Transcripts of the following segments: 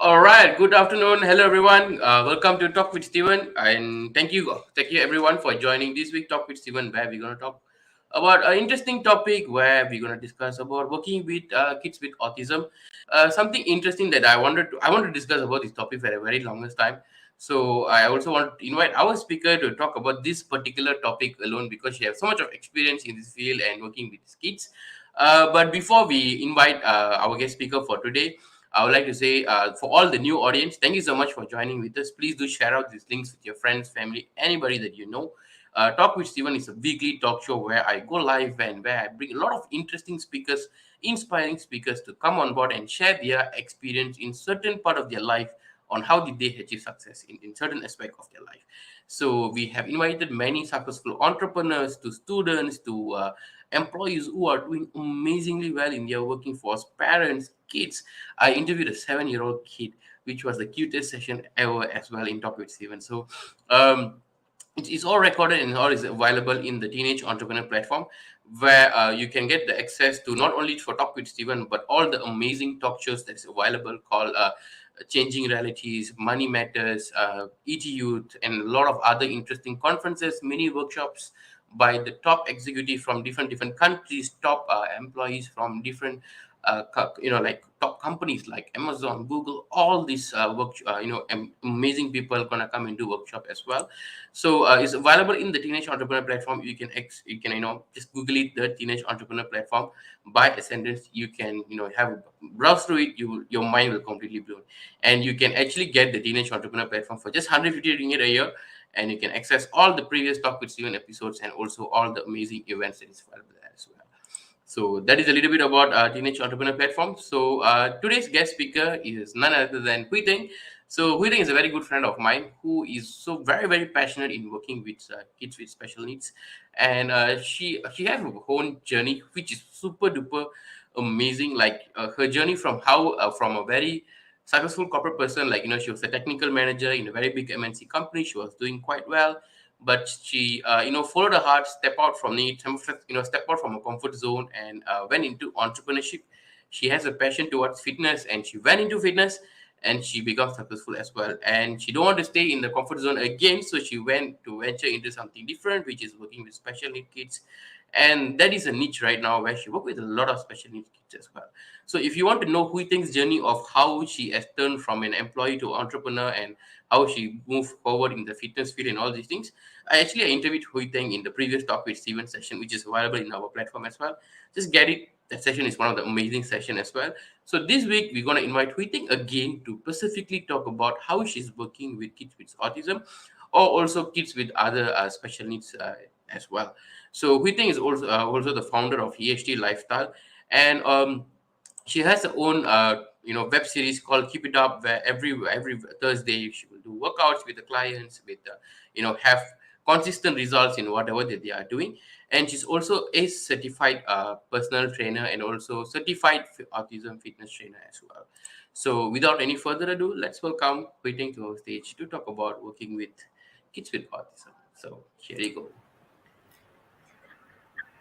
All right. Good afternoon. Hello, everyone. Welcome to Talk with Steven, and thank you, everyone, for joining this week Talk with Steven, where we're gonna talk about an interesting topic where we're gonna discuss about working with kids with autism. Something interesting that I want to discuss about this topic for a very longest time. So I also want to invite our speaker to talk about this particular topic alone because she has so much of experience in this field and working with kids. But before we invite our guest speaker for today, I would like to say for all the new audience, thank you so much for joining with us. Please do share out these links with your friends, family, anybody that you know. Talk with Steven is a weekly talk show where I go live and where I bring a lot of interesting speakers, inspiring speakers to come on board and share their experience in certain part of their life on how did they achieve success in certain aspect of their life. So we have invited many successful entrepreneurs to students to employees who are doing amazingly well in their working force, parents, kids. I interviewed a 7-year-old kid, which was the cutest session ever as well in Talk with Steven. So um, it's all recorded and all is available in the Teenage Entrepreneur platform, where you can get the access to not only for Talk with Steven, but all the amazing talk shows that's available called Changing Realities, Money Matters, ET Youth, and a lot of other interesting conferences, mini workshops by the top executive from different countries, top employees from different like top companies like Amazon, Google, all these amazing people gonna come and do workshop as well. So it's available in the Teenage Entrepreneur platform. You can just Google it, the Teenage Entrepreneur platform by Ascendance. You can have browse through it. Your mind will completely blown, and you can actually get the Teenage Entrepreneur platform for just 150 ringgit a year, and you can access all the previous Talk with Steven episodes and also all the amazing events that is available there as well. So that is a little bit about Teenage Entrepreneur Platform. So today's guest speaker is none other than Huoy Tyng. So Huoy Tyng is a very good friend of mine who is so very passionate in working with kids with special needs, and she has her own journey which is super duper amazing. Like her journey from how from a very successful corporate person, like she was a technical manager in a very big MNC company. She was doing quite well, but she followed her heart, step out from it, step out from her comfort zone and went into entrepreneurship. She has a passion towards fitness and she went into fitness and she became successful as well, and she don't want to stay in the comfort zone again, so she went to venture into something different, which is working with special need kids. And that is a niche right now where she works with a lot of special needs kids as well. So if you want to know Hui Ting's journey of how she has turned from an employee to entrepreneur and how she moved forward in the fitness field and all these things, I interviewed Hui Teng in the previous Talk with Steven session, which is available in our platform as well. Just get it. That session is one of the amazing session as well. So this week we're gonna invite Hui Teng again to specifically talk about how she's working with kids with autism, or also kids with other special needs as well. So Hui Teng is also the founder of EHT Lifestyle, and she has her own web series called Keep It Up, where every Thursday she will do workouts with the clients with have consistent results in whatever that they are doing. And she's also a certified personal trainer and also certified autism fitness trainer as well. So without any further ado, let's welcome Hui Ting to our stage to talk about working with kids with autism. So here you go.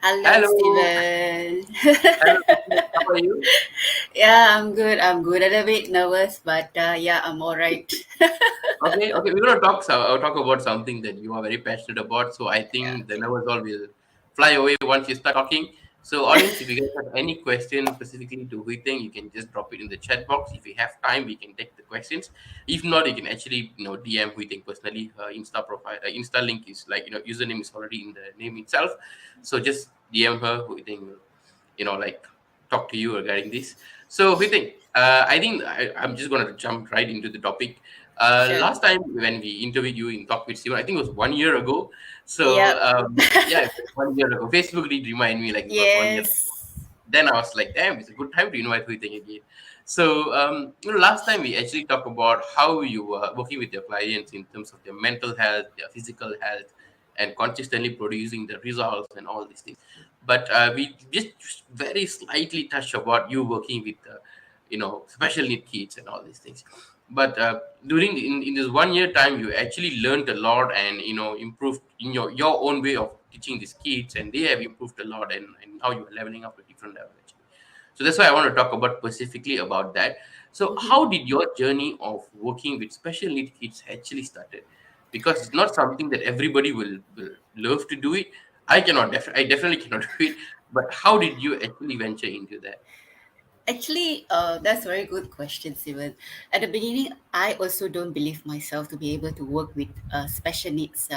Hello, Hello. Steven. Hello. How are you? Yeah, I'm good. I'm good. A little bit nervous, but yeah, I'm all right. Okay. We're gonna talk about something that you are very passionate about. So I Yeah. think the nervous all will fly away once you start talking. So audience, if you guys have any questions specifically to Huiteng, you can just drop it in the chat box. If we have time, we can take the questions. If not, you can actually DM Huiteng personally. Her Insta profile, Insta link is like username is already in the name itself. So just DM her. Huiteng will like talk to you regarding this. So Huiteng, I'm just gonna jump right into the topic. Sure. Last time when we interviewed you in Talk with Steven, I think it was 1 year ago. So Yep. yeah, it was 1 year ago. Facebook did remind me like it was 1 year. Yes. Then I was like, damn, it's a good time to invite Huiteng again. So last time we actually talked about how you were working with your clients in terms of their mental health, their physical health, and consistently producing the results and all these things. But we just very slightly touched about you working with special need kids and all these things. But during in this 1 year time, you actually learned a lot and improved in your own way of teaching these kids, and they have improved a lot, and now you are leveling up to different level actually. So that's why I want to talk about specifically about that. So Mhm. how did your journey of working with special need kids actually started? Because it's not something that everybody will love to do it. I definitely cannot do it. But how did you actually venture into that? Actually, that's a very good question, Steven. At the beginning, I also don't believe myself to be able to work with special needs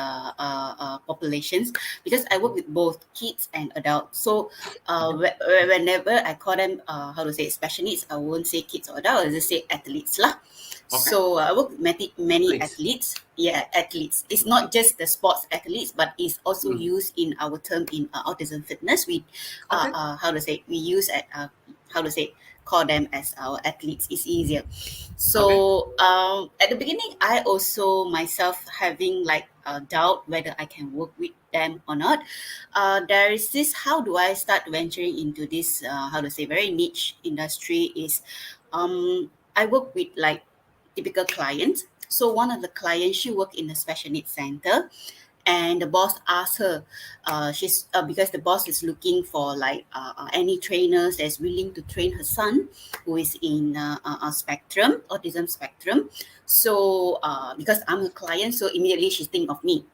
populations, because I work with both kids and adults. So, Okay. whenever I call them, how to say, special needs, I won't say kids or adults, I just say athletes lah. Okay. So I work with many Please. athletes. Yeah, athletes. It's Okay. not just the sports athletes, but it's also Mm. used in our term in autism fitness. We, Okay. how to say, we use at how to say, call them as our athletes. It's easier. Okay. So at the beginning, I also myself having like a doubt whether I can work with them or not. There is this. How do I start venturing into this? How to say, very niche industry is. I work with like typical clients. So one of the clients, she worked in a special needs center, and the boss asked her, she's because the boss is looking for like any trainers that's willing to train her son, who is in spectrum, autism spectrum. So because I'm a client, so immediately she think of me.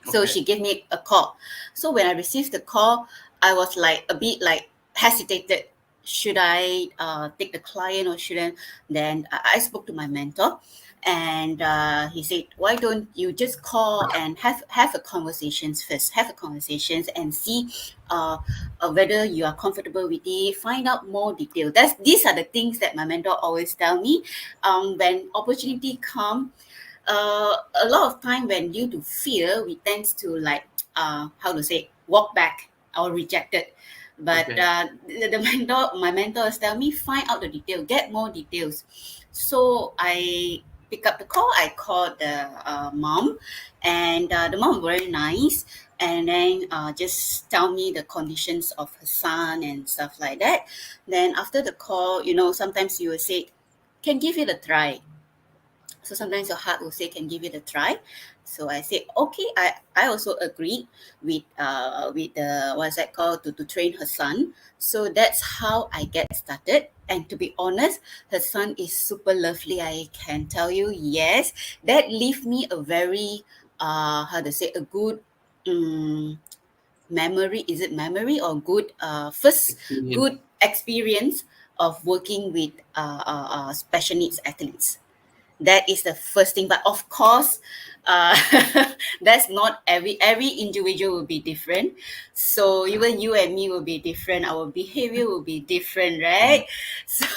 So Okay. she gave me a call. So when I received the call, I was like a bit like hesitated. Should I take the client or shouldn't? Then I spoke to my mentor, and he said, "Why don't you just call and have a conversations first? Have a conversations and see whether you are comfortable with it. Find out more detail." These are the things that my mentor always tell me. When opportunity come, a lot of time when due to fear we tends to like how to say, walk back or reject it. But Okay. the mentor, my mentors tell me, find out the detail, get more details. So I pick up the call. I called the mom, and the mom very nice, and then just tell me the conditions of her son and stuff like that. Then after the call, sometimes you will say, can give it a try. So sometimes your heart will say, can give it a try. So I said, okay, I also agreed with the, what's that called, to train her son. So that's how I get started. And to be honest, her son is super lovely. I can tell you, yes. That leave me a very how to say, a good um, memory. Is it memory or good first Experience. good experience of working with special needs athletes. That is the first thing. But of course, uh, that's not every individual will be different. So even you and me will be different. Our behavior will be different, Mm. right? So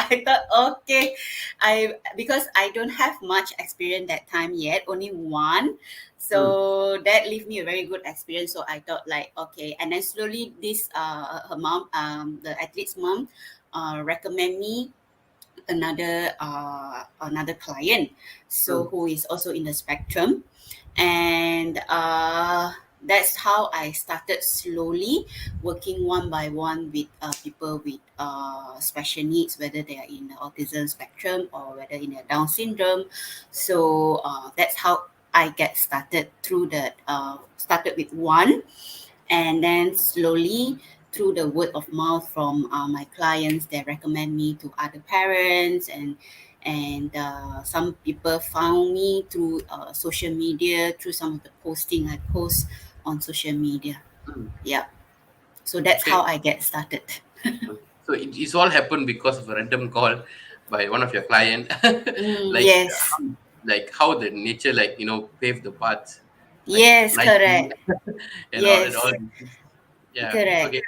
I thought, okay, I because I don't have much experience that time yet, only one. Mm. So that leave me a very good experience. So I thought like, okay, and then slowly this her mom, the athlete's mom, recommend me another client, so Mm. who is also in the spectrum. And that's how I started slowly working one by one with people with special needs, whether they are in the autism spectrum or whether in the Down syndrome. So that's how I get started, through that started with one, and then slowly through the word of mouth from my clients, they recommend me to other parents, and some people found me through social media, through some of the posting I post on social media. Mm. Yeah, so that's how Okay. I get started. Mm. So it's all happened because of a random call by one of your client, like Yes, how the nature paved the path, like yes, nicely correct. and all Yes, these things. Yeah. correct. Okay.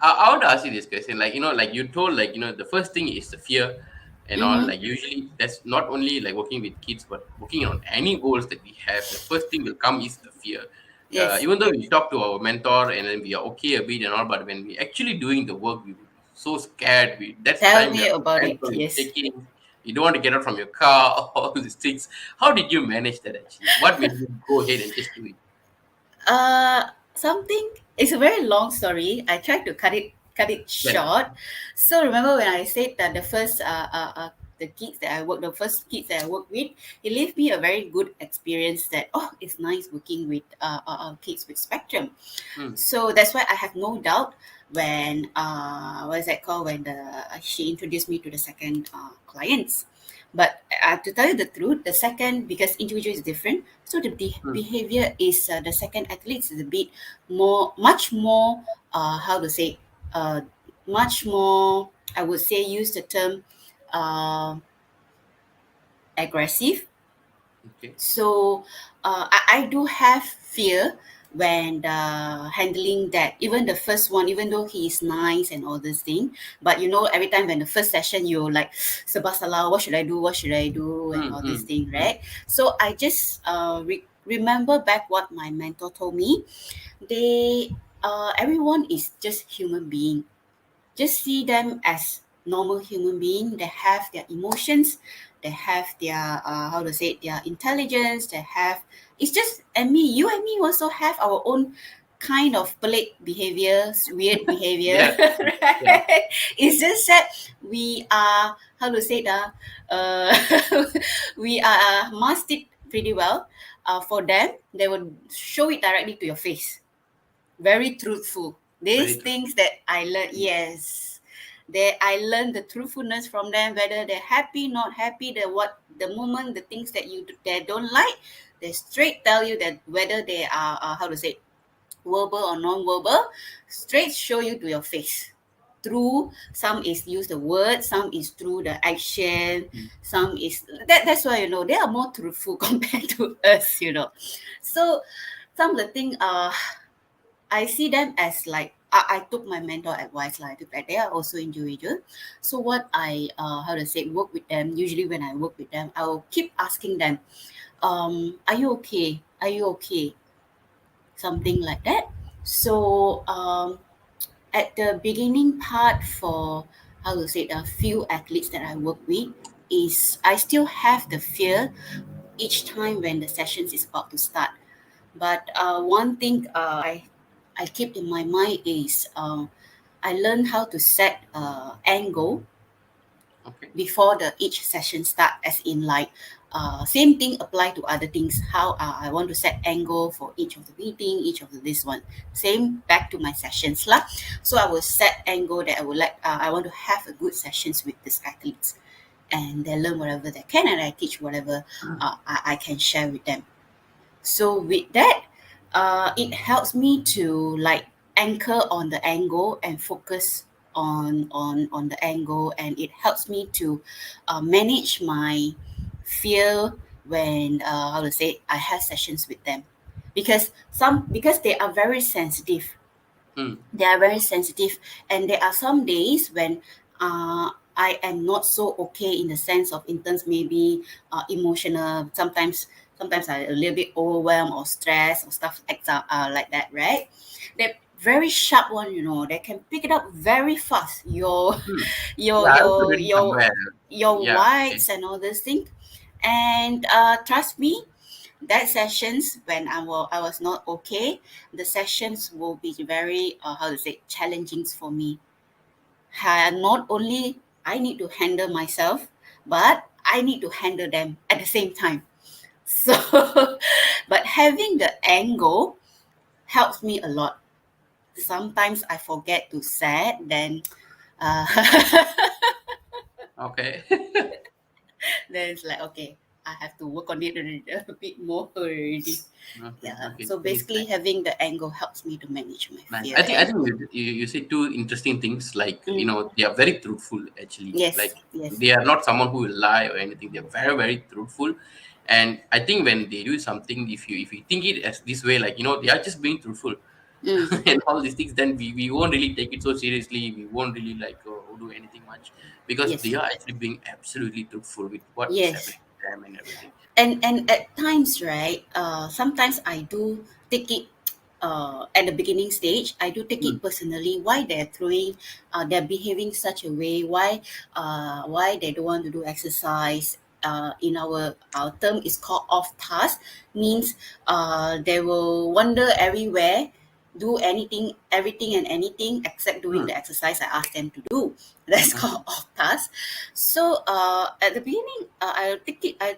I want to ask you this question. Like you told, the first thing is the fear and all. Mm-hmm. Like usually, that's not only like working with kids, but working on any goals that we have. The first thing will come is the fear. Yes, Even though we talk to our mentor and then we are okay a bit and all, but when we actually doing the work, we would be so scared. That's the tell time me your about hands it. are Yes. shaking. You don't want to get out from your car. All these things. How did you manage that actually? What made you go ahead and just do it? Something. It's a very long story. I tried to cut it Well, short. So remember when I said that the first the kids that I work, the first kids that I work with, it left me a very good experience that, oh, it's nice working with kids with spectrum. mm, So that's why I have no doubt when what is that called, when the she introduced me to the second clients. But to tell you the truth, the second, because individual is different, so the mm. behavior is the second athletes is a bit more, much more, how to say, uh, much more. I would say use the term uh, aggressive. Okay. So I do have fear when handling that. Even the first one, even though he is nice and all this thing, but you know, every time when the first session, you're like, Sabah salah, what should I do? What should I do? And Mm, all this mm, thing, mm. right? So I just remember back what my mentor told me. They, everyone is just human being. Just see them as normal human being. They have their emotions, they have their how to say it, their intelligence, they have, it's just, and me, you and me also have our own kind of pelik behaviors, weird behavior. Yeah. Yeah. Right? It's just that we are, how to say that, uh, we are masked it pretty well. For them, they would show it directly to your face, very truthful. These Very true. things that I learned, yes, they, I learned the truthfulness from them, whether they're happy, not happy, the what, the moment, the things that they don't like, they straight tell you that whether they are how to say, verbal or non-verbal, straight show you to your face. Through, some is use the word, some is through the action, Mm. some is that. That's why, you know, they are more truthful compared to us. You know, so some of the thing I see them as like, I took my mentor advice, like that they are also individual. So what I how to say, work with them. Usually when I work with them, I will keep asking them, are you okay? Are you okay? Something like that. So at the beginning part, for how to say, a few athletes that I work with, is I still have the fear each time when the sessions is about to start. But one thing I keep in my mind is I learned how to set angle Okay. before the each session start, as in like same thing apply to other things, how I want to set angle for each of the meeting, each of the this one, same back to my sessions lah. So I will set angle that I would like, I want to have a good sessions with these athletes, and they learn whatever they can, and I teach whatever I can share with them. So with that, it helps me to like anchor on the angle and focus on the angle, and it helps me to manage my fear when how to say, I have sessions with them, because some, because they are very sensitive, Mm. they are very sensitive, and there are some days when I am not so okay, in the sense of, in terms maybe emotional, sometimes I a little bit overwhelmed or stressed or stuff like that, right? They're very sharp one, you know, they can pick it up very fast, your Mm. your Yeah, I also your read it your somewhere. your Yeah. Okay. whites and all this thing. And trust me, that sessions when I was not okay, the sessions will be very how to say, challenging for me. Not only I need to handle myself, but I need to handle them at the same time. So but having the angle helps me a lot. Sometimes I forget to set, then uh, Okay. then it's like, okay, I have to work on it a bit more already. Okay. Yeah, Okay. so Nice. basically having the angle helps me to manage my Nice. fear. I And think you say two interesting things. Like, mm, they are very truthful. Actually, yes, like, yes, they are not someone who will lie or anything. They're very very truthful. And I think when they do something, if you think it as this way, like, they are just being truthful, mm, and all these things, then we won't really take it so seriously. We won't really like do anything much, because they yes, are actually being absolutely truthful with what is yes. happening to them and everything. And at times, right, sometimes I do take it at the beginning stage, I do take Mm, it personally, why they're throwing, they're behaving such a way, why they don't want to do exercise. In our term is called off task, means they will wander everywhere, do anything, everything and anything except doing Mm. the exercise I asked them to do. That's Okay. called off task. So at the beginning, I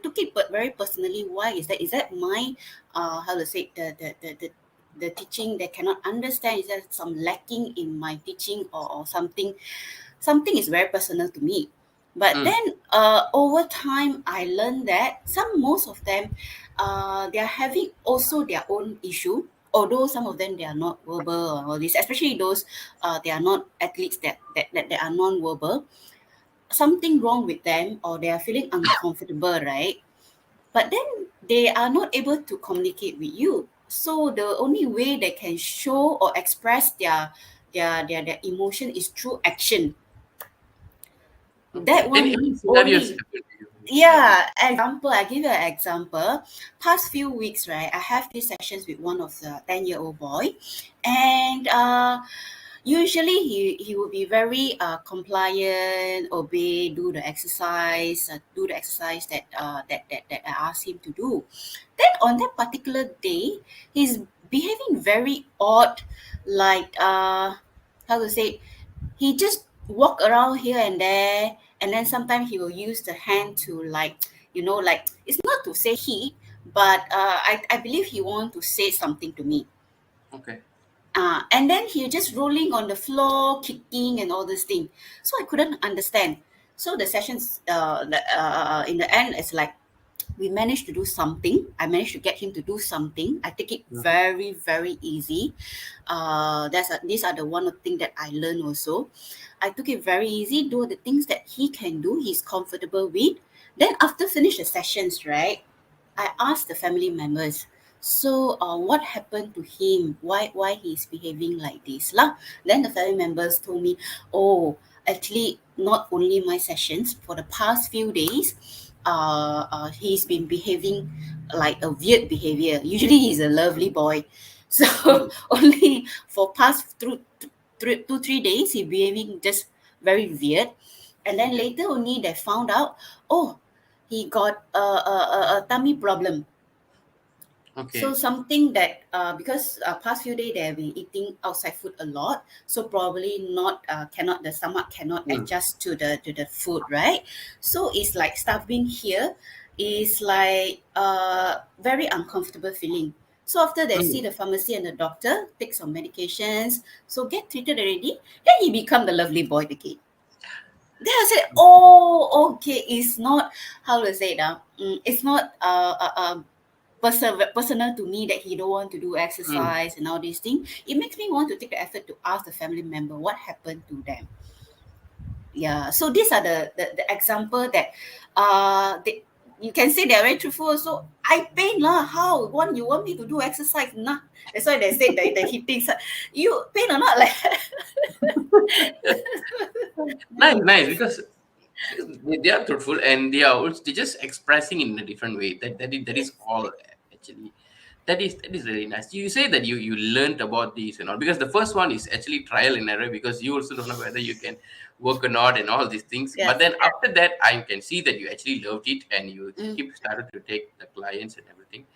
took it, but very personally. Why is that? Is that my how to say, the teaching they cannot understand? Is there some lacking in my teaching, or something? Something is very personal to me. But Mm. then over time, I learned that most of them, they are having also their own issue. Although some of them they are not verbal or all this, especially those they are not athletes that are non-verbal, something wrong with them, or they are feeling uncomfortable, right? But then they are not able to communicate with you. So the only way they can show or express their emotion is through action. Okay. That Any one scenarios only. happen to you like this? Yeah, example, I give you an example. Past few weeks, right, I have these sessions with one of the 10-year-old boy, and usually he will be very compliant, obey, do the exercise that I asked him to do. Then on that particular day, he's behaving very odd, like how to say, he just walk around here and there, and then sometimes he will use the hand to, like, like, it's not to say he, but I believe he want to say something to me. Okay. And then he just rolling on the floor, kicking and all this thing. So I couldn't understand. So the sessions, in the end, it's like we managed to do something. I managed to get him to do something. I take it Mhm. very, very easy. These are the one of the thing that I learned also. I took it very easy, do the things that he can do, he's comfortable with. Then after finish the sessions, right, I asked the family members, so what happened to him? Why he's behaving like this lah? Then the family members told me, oh, actually not only my sessions, for the past few days, he's been behaving like a weird behavior. Usually he's a lovely boy, so Mm. only for past through 2 3 days he behaving just very weird. And then Okay. later only they found out, oh, he got a tummy problem. So Okay. something that because past few days they have been eating outside food a lot, so probably not cannot, the stomach cannot Mm. adjust to the food, right? So it's like starving here is like very uncomfortable feeling. So after they see Mm. the pharmacy and the doctor, take some medications, so get treated already, then he become the lovely boy again. Then I said, oh, okay, it's not, how to say it, it's not personal to me that he don't want to do Mm. exercise and all these things. It makes me want to take the effort to ask the family member what happened to them. Yeah, so these are the example that you can say they're very truthful. So I pain lah. How one you want me to do exercise? Nah. That's why they say the hitting side. You pain or not? Like Nice, nice. Because they are truthful and they are also they just expressing in a different way. That is yes, all actually. That is really nice. You say that you learned about these and all because the first one is actually trial and error because you also don't know whether you can work or not and all these things. But yes. then after that, I can see that you actually loved it and you Mm, keep started to take the clients and everything.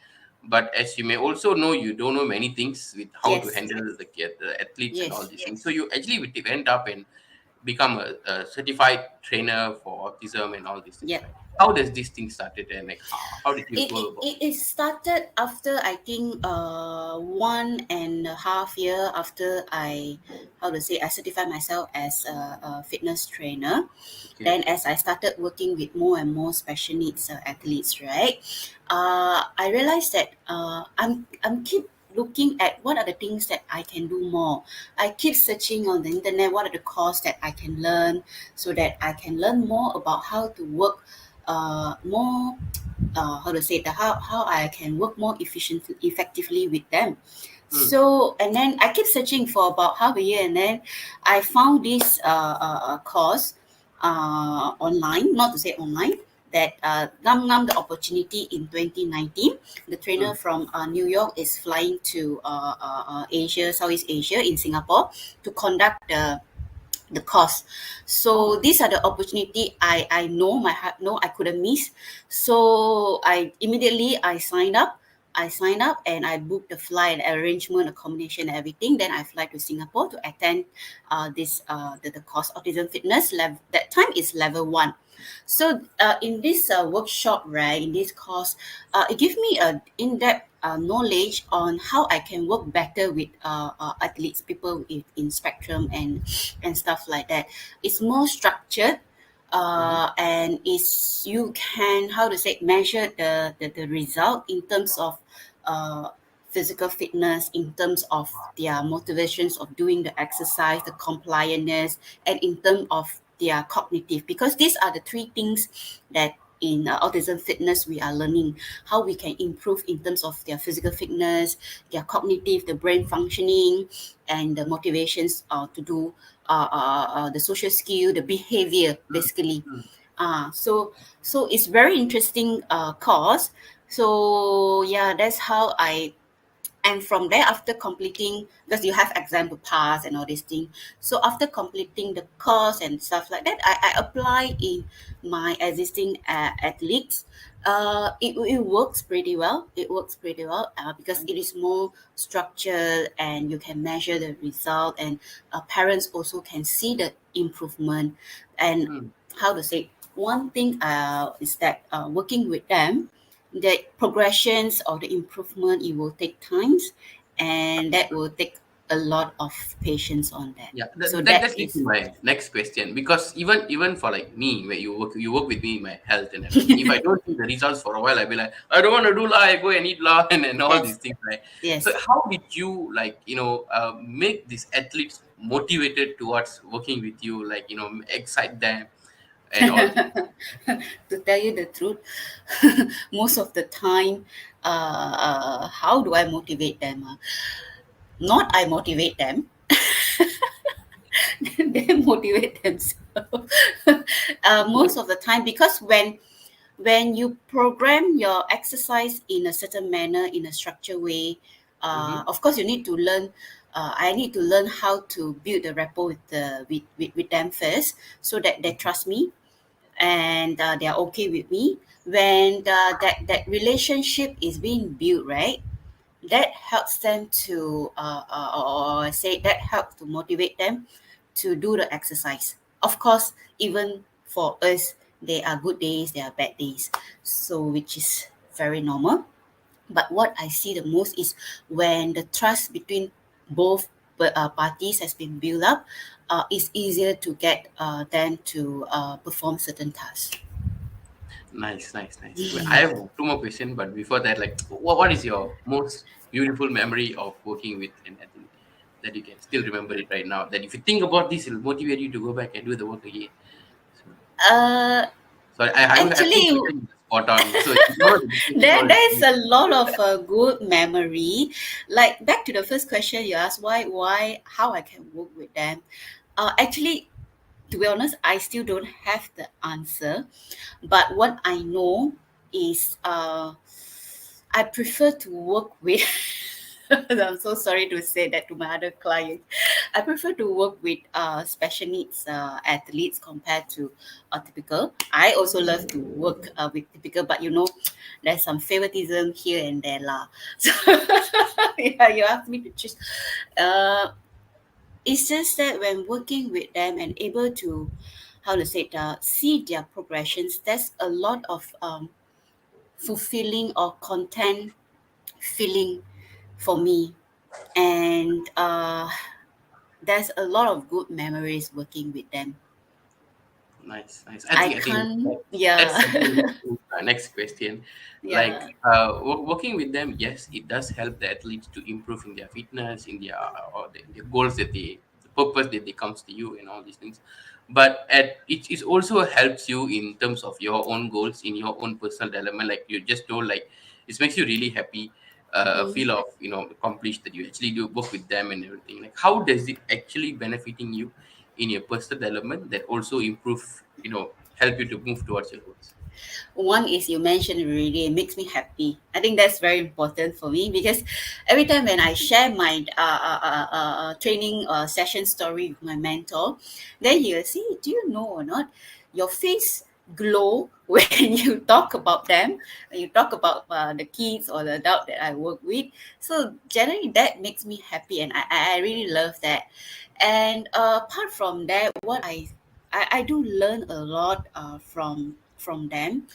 But as you may also know, you don't know many things with how to yes, handle the athletes and all yes, these things. So you actually went up and become a certified trainer for autism and all these things, yeah. right? How does this thing started and like how did you It, go it, about? it it started after, I think, 1.5 year after I, how to say, I certified myself as a fitness trainer. Okay. Then as I started working with more and more special needs athletes, right, I realized that I'm keep looking at what are the things that I can do more. I keep searching on the internet what are the courses that I can learn, so that I can learn more about how to work more, how to say that, how I can work more efficiently, effectively with them. Mm. So and then I keep searching for about half a year, and then I found this course online, not to say online, that Ngam the opportunity in 2019. The trainer Mm. from New York is flying to Asia, Southeast Asia in Singapore to conduct the course. So Oh. these are the opportunity I know my heart, no, I couldn't miss. So I immediately I signed up. I sign up and I book the flight arrangement, accommodation, everything. Then I fly to Singapore to attend the course autism fitness level. That time is level one. So in this workshop, right, in this course, it gives me a in-depth knowledge on how I can work better with athletes, people in spectrum and stuff like that. It's more structured, Mm-hmm. and is you can how to say measure the result in terms of uh, physical fitness, in terms of their motivations of doing the exercise, the compliantness, and in terms of their cognitive, because these are the three things that in autism fitness we are learning how we can improve in terms of their physical fitness, their cognitive, the brain functioning, and the motivations to do the social skill, the behavior, basically. Mm-hmm. So it's very interesting course. So yeah, that's how I, and from there, after completing, because you have exam to pass and all these things, so after completing the course and stuff like that, I apply in my existing athletes. It works pretty well. It works pretty well because it is more structured and you can measure the result, and parents also can see the improvement. And Mm-hmm. how to say, one thing is that working with them, the progressions or the improvement, it will take times, and that will take a lot of patience on that. Yeah, So that that leads to is my next question, because even for like me, where you work with me in my health and everything. If I don't see the results for a while, I'll be like, I don't want to do la, I go and eat la and all yes, these things, right? So yes. how did you like make these athletes motivated towards working with you, like excite them and all this? To tell you the truth, most of the time, how do I motivate them? Not I motivate them, they motivate themselves. Most of the time, because when you program your exercise in a certain manner, in a structured way, Mm-hmm. of course you need to learn. I need to learn how to build the rapport with them first, so that they trust me and they are okay with me. When that relationship is being built, right, that helps them to or say that helps to motivate them to do the exercise. Of course, even for us, there are good days, there are bad days, so which is very normal. But what I see the most is when the trust between both parties has been built up, it's easier to get them to perform certain tasks. Nice, nice, nice. Well, I have two more questions, but before that, like, what is your most beautiful memory of working with an athlete that you can still remember it right now? That if you think about this, it'll motivate you to go back and do the work again. So, uh, so I think Actually, question is spot on. So if you know the discussion is there's already. a lot of good memory. Like back to the first question you asked, why, how I can work with them. Actually, to be honest, I still don't have the answer. But what I know is, I prefer to work with. I'm so sorry to say that to my other clients. I prefer to work with special needs athletes compared to typical. I also love to work with typical, but there's some favoritism here and there lah. So yeah, you asked me to choose. Uh, it's just that when working with them and able to, how to say it, see their progressions, there's a lot of fulfilling or content feeling for me, and there's a lot of good memories working with them. Nice, nice. I I think can't, that's yeah. something to next question. Like Yeah. working with them, yes, it does help the athletes to improve in their fitness, in their their goals that the purpose that they comes to you and all these things. But it also helps you in terms of your own goals in your own personal development. Like you just told, like it makes you really happy, a Mm. feel of accomplished that you actually do work with them and everything. Like how does it actually benefiting you in your personal development that also improve, help you to move towards your goals? One is you mentioned already, it makes me happy. I think that's very important for me because every time when I share my training session story with my mentor, then he'll say, do you know or not, your face glow when you talk about them, when you talk about the kids or the adult that I work with. So generally that makes me happy, and I really love that. And apart from that, what I do learn a lot from them.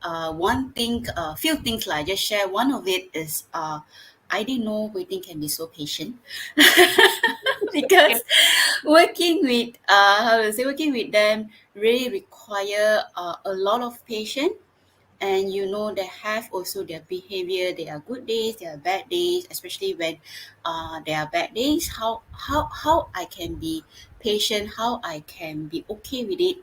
One thing, a few things like I just share. One of it is I didn't know waiting can be so patient. Okay. Because working with how to say, working with them really require a lot of patience. And you know, they have also their behavior. There are good days, there are bad days, especially when there are bad days. How I can be patient, how I can be okay with it,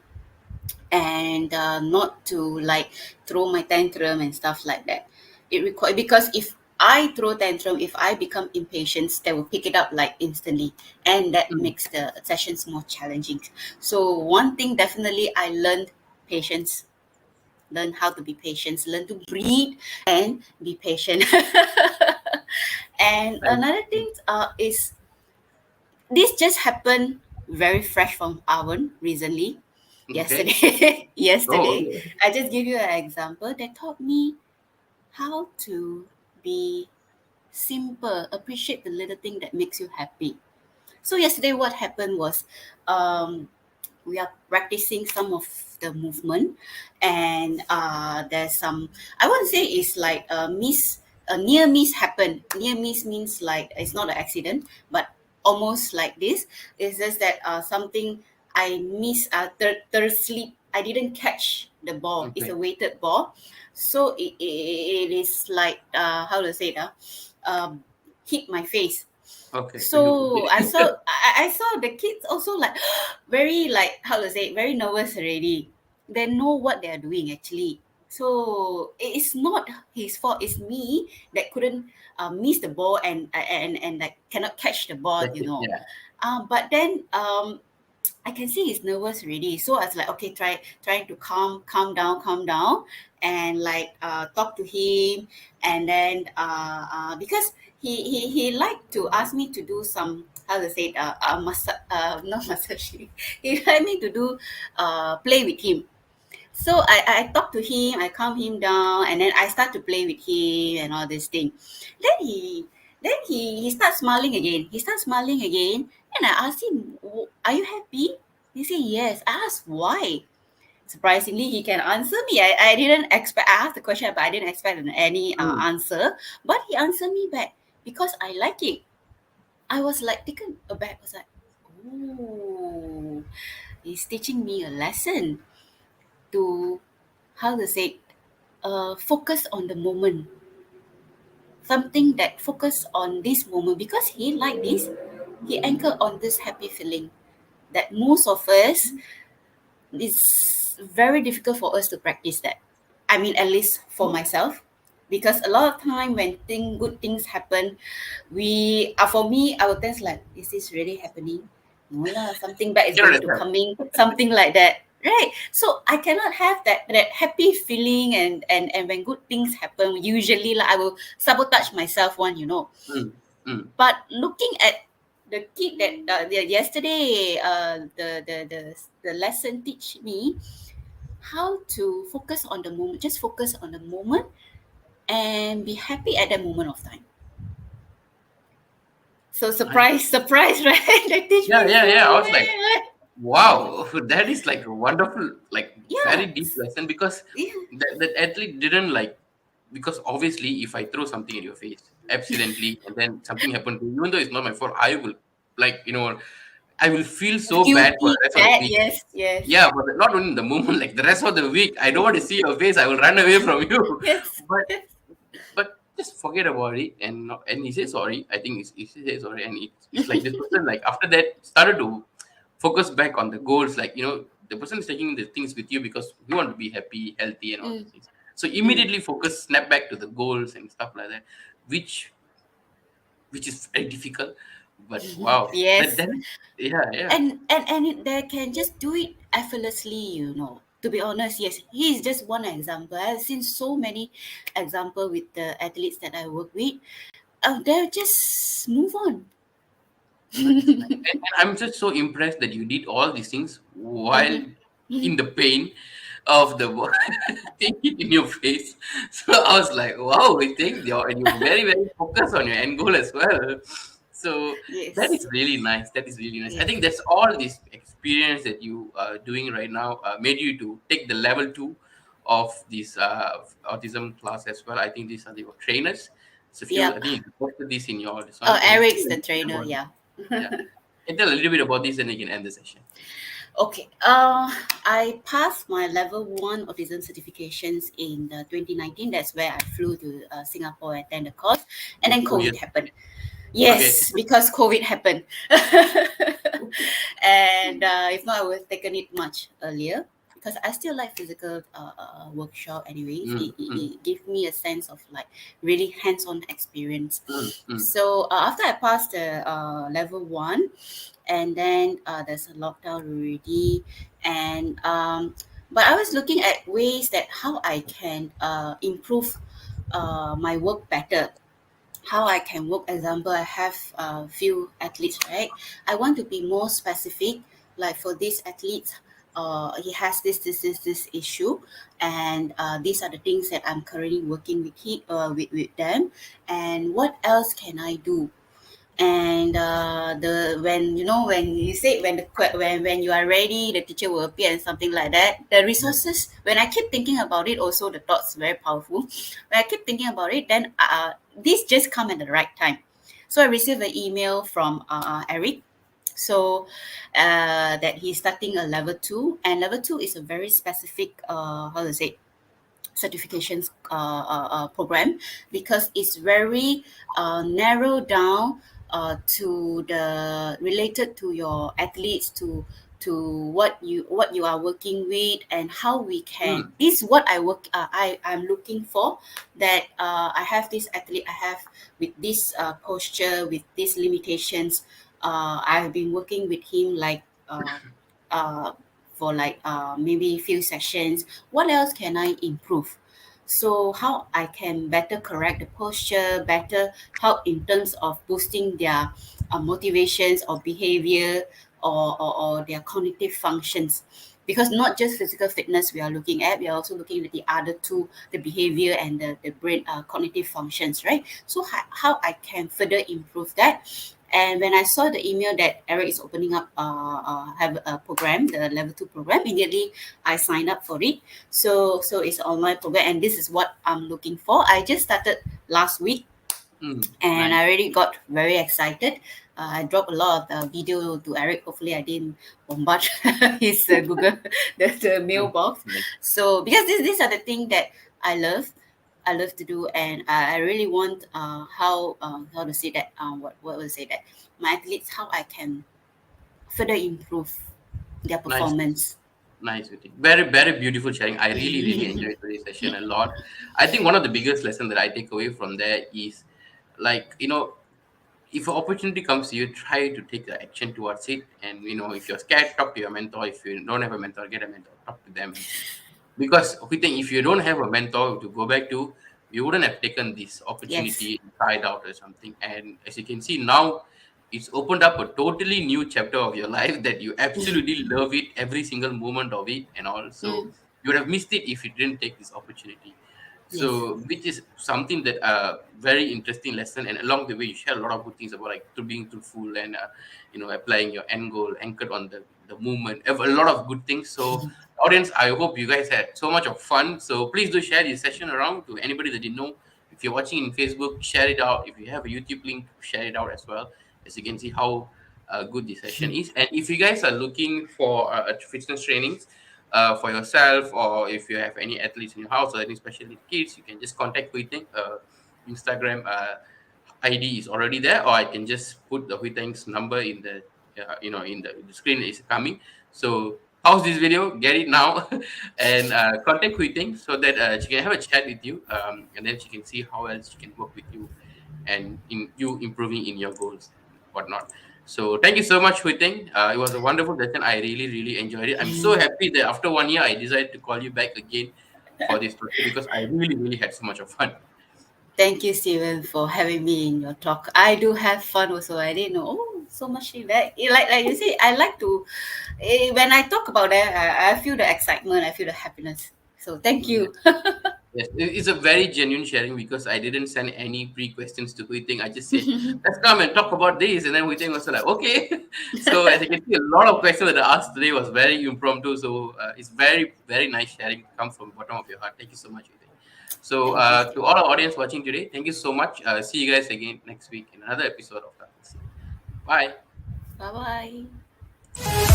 and not to like throw my tantrum and stuff like that. It require, because if I throw tantrum, if I become impatient, they will pick it up like instantly, and that Mm, makes the sessions more challenging. So one thing definitely I learned: patience. Learn how to be patient, learn to breathe and be patient. And nice. another thing is, this just happened very fresh from oven recently. Okay. Yesterday, Oh, yesterday, okay. I just give you an example that taught me how to be simple, appreciate the little thing that makes you happy. So yesterday, what happened was, um, we are practicing some of the movement, and there's some, I wouldn't say it's like a near miss happened. Near miss means like it's not an accident, but almost like this. It's just that something I miss, third sleep, I didn't catch the ball. It's a Okay. weighted ball. So it is like how to say it, hit my face. Okay. You So okay. I saw the kids also like very, like how to say, very nervous already. They know what they are doing actually. So it's not his fault. It's me that couldn't miss the ball, and like cannot catch the ball. That's You it. know. Yeah. But then I can see he's nervous already. So I was like, okay, trying to calm down, and like talk to him, and then because he liked to ask me to do some, how to say it, not massage. He liked me to do play with him. So I talk to him, I calm him down, and then I start to play with him and all this thing. Then he starts smiling again. He starts smiling again, and I asked him, "Are you happy?" He said, "Yes." I asked why. Surprisingly, he can answer me. I didn't expect. I asked the question, but I didn't expect any Mm. answer. But he answered me back because I like it. I was like taken aback. I was like, "Oh, he's teaching me a lesson to, how to say, focus on the moment, something that focus on this moment, because he like this, he anchor on this happy feeling that most of us, it's very difficult for us to practice that. I mean, at least for myself, because a lot of time when good things happen, for me, I would think like, is this really happening? No lah, something bad is Cannot going to accept. coming, something like that, right? So I cannot have that happy feeling, and when good things happen, usually like I will sabotage myself one, you know. Mm. Mm. But looking at the kid that yesterday, the lesson teach me how to focus on the moment, just focus on the moment and be happy at that moment of time. So Nice. surprise, surprise, right? They teach Yeah, me yeah, so yeah. I was like, well. wow, that is like a wonderful, like very Yeah, deep lesson because yeah. that athlete didn't like, because obviously if I throw something in your face accidentally and then something happened to you, even though it's not my fault, I will, like, I will feel so bad for Guilty, the rest of the bad, week. yes, yes. Yeah, but not only in the moment, like the rest of the week, I don't want to see your face. I will run away from you. Yes, But yes. just forget about it, and and he said sorry. I think he said sorry, and it's like this person, like after that started to focus back on the goals. Like, the person is taking the things with you because you want to be happy, healthy, and all Mm, these things. So mm. immediately focus, snap back to the goals and stuff like that, which which is very difficult. But wow, that Yes. that yeah, yeah. And they can just do it effortlessly, you know. To be honest, yes, he is just one example. I've seen so many example with the athletes that I work with. They'll just move on. Nice, nice. And I'm just so impressed that you did all these things while Mhm. in the pain. of the take it in your face. So I was like, wow, we think you're and you're very, very focused on your end goal as well. So that Yes. is really nice. That is really nice. I Yes. think that's all this experience that you are doing right now made you to take the level two of this autism class as well. I think these are the trainers. So if you, I Yep. think you posted this in your this one. Can you tell Eric's a the little bit trainer. about it? Yeah. Yeah, can you tell a little bit about this, and we can end the session. Okay. I passed my level one autism certifications in 2019. That's where I flew to Singapore and attend the course, and Oh, then oh, yes. COVID happened. Okay. Yes, because COVID happened. And if not, I would have taken it much earlier because I still like physical workshop. Anyways, Mm, mm, it gave me a sense of like really hands-on experience. mm, mm, So after I passed the level one, and then there's a lockdown already, and but I was looking at ways that how I can improve my work better, how I can work. Example, I have a few athletes, right? I want to be more specific. Like for this athlete, he has this issue, and these are the things that I'm currently working with them. And what else can I do? And the when when you say when when you are ready, the teacher will appear and something like that. The resources, when I keep thinking about it, also the thoughts very powerful. When I keep thinking about it, then this just come at the right time. So I received an email from Eric. So that he's starting a level two, and level two is a very specific how to say certifications program, because it's very narrowed down to the related to your athletes, to what you are working with, and how we can, mm, this is what I'm looking for, that I have this athlete, I have with this posture, with these limitations. I've been working with him like uh, for like maybe few sessions. What else can I improve? So how I can better correct the posture, better help in terms of boosting their motivations or behavior, or their cognitive functions. Because not just physical fitness we are looking at, we are also looking at the other two, the behavior and the brain cognitive functions, right? So how I can further improve that. And when I saw the email that Eric is opening up, have a program, the level two program, immediately I signed up for it. So it's an online program, and this is what I'm looking for. I just started last week, mm. and I Nice, already got very excited. I dropped a lot of video to Eric. Hopefully, I didn't bombard his Google the mm, mailbox. nice, So because these are the things that I love. I love to do, and I really want how to say that, what will say that, my athletes, how I can further improve their nice. performance. Nice, Viti. Very, very beautiful sharing. I really, really enjoyed today's session a lot. I think one of the biggest lessons that I take away from there is like, if an opportunity comes to you, try to take the action towards it. And, if you're scared, talk to your mentor. If you don't have a mentor, get a mentor, talk to them and see. Because we think if you don't have a mentor to go back to, you wouldn't have taken this Yes. opportunity and tried out or something. And as you can see now, it's opened up a totally new chapter of your life that you absolutely love it, every single moment of it, and also Mm, you would have missed it if you didn't take this opportunity. yes. So, which is something that very interesting lesson, and along the way, you share a lot of good things about like to being truthful and applying your end goal anchored on the movement. A lot of good things. So, audience, I hope you guys had so much of fun. So, please do share this session around to anybody that you know. If you're watching in Facebook, share it out. If you have a YouTube link, share it out as well, as you can see how good this session is. And if you guys are looking for fitness trainings for yourself, or if you have any athletes in your house or any especially kids, you can just contact Huoy Tyng. Instagram ID is already there, or I can just put the Huoy Tyng's number in the in the screen is coming. So pause this video, get it now, and contact Huoy Tyng so that she can have a chat with you, and then she can see how else she can work with you and in you improving in your goals and whatnot. So thank you so much, Huoy Tyng. It was a wonderful session. I really, really enjoyed it. I'm so happy that after 1 year, I decided to call you back again for this project because I really, really had so much of fun. Thank you, Steven, for having me in your talk. I do have fun also. I didn't know. Oh, so much feedback. Like you say, I like to when I talk about that, I feel the excitement, I feel the happiness. So thank Yeah. you. Yes, it's a very genuine sharing because I didn't send any pre-questions to Huiting. I just said, let's come and talk about this. And then Huiting was like, okay. So as you can see, a lot of questions that I asked today was very impromptu. So it's very, very nice sharing to come from the bottom of your heart. Thank you so much, Huiting. So Thank you. to all our audience watching today, thank you so much. See you guys again next week in another episode of Talk with Steven. Bye. Bye bye.